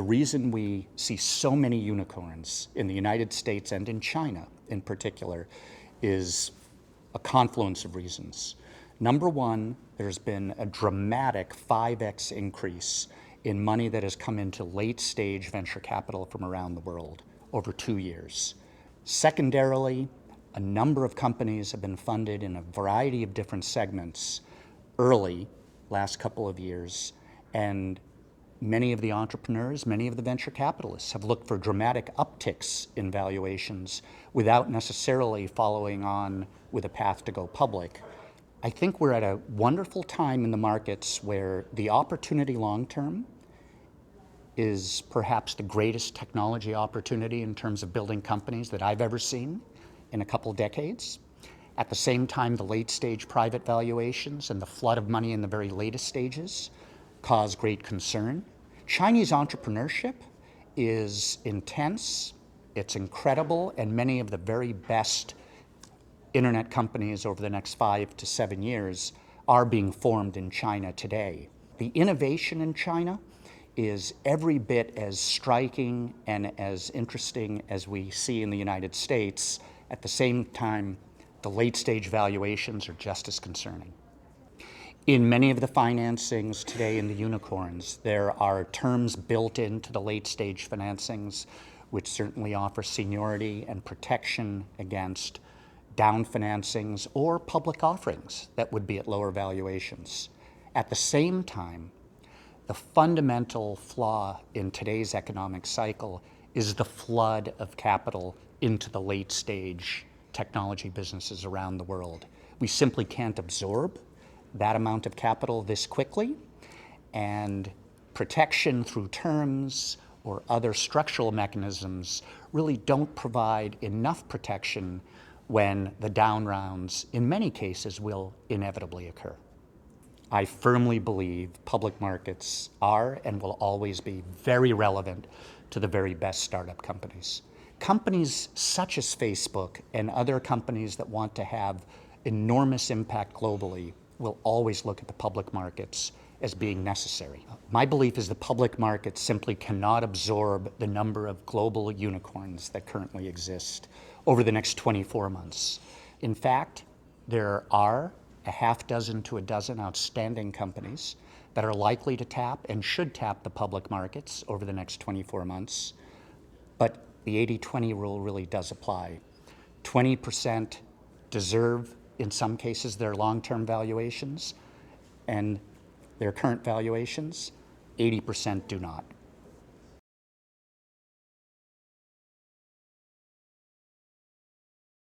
the reason we see so many unicorns in the United States and in China in particular is a confluence of reasons. Number one, there's been a dramatic 5x increase in money that has come into late-stage venture capital from around the world over 2 years. Secondarily, a number of companies have been funded in a variety of different segments early, last couple of years, and many of the entrepreneurs, many of the venture capitalists have looked for dramatic upticks in valuations without necessarily following on with a path to go public. I think we're at a wonderful time in the markets where the opportunity long-term is perhaps the greatest technology opportunity in terms of building companies that I've ever seen in a couple decades. At the same time, the late-stage private valuations and the flood of money in the very latest stages cause great concern. Chinese entrepreneurship is intense, it's incredible, and many of the very best internet companies over the next 5 to 7 years are being formed in China today. The innovation in China is every bit as striking and as interesting as we see in the United States. At the same time, the late-stage valuations are just as concerning. In many of the financings today in the unicorns, there are terms built into the late-stage financings which certainly offer seniority and protection against down financings or public offerings that would be at lower valuations. At the same time, the fundamental flaw in today's economic cycle is the flood of capital into the late-stage technology businesses around the world. We simply can't absorb that amount of capital this quickly, and protection through terms or other structural mechanisms really don't provide enough protection when the down rounds, in many cases, will inevitably occur. I firmly believe public markets are and will always be very relevant to the very best startup companies. Companies such as Facebook and other companies that want to have enormous impact globally will always look at the public markets as being necessary. My belief is the public markets simply cannot absorb the number of global unicorns that currently exist over the next 24 months. In fact, there are a half dozen to a dozen outstanding companies that are likely to tap and should tap the public markets over the next 24 months. But the 80-20 rule really does apply. 20% deserve, in some cases, their long-term valuations and their current valuations. 80% do not.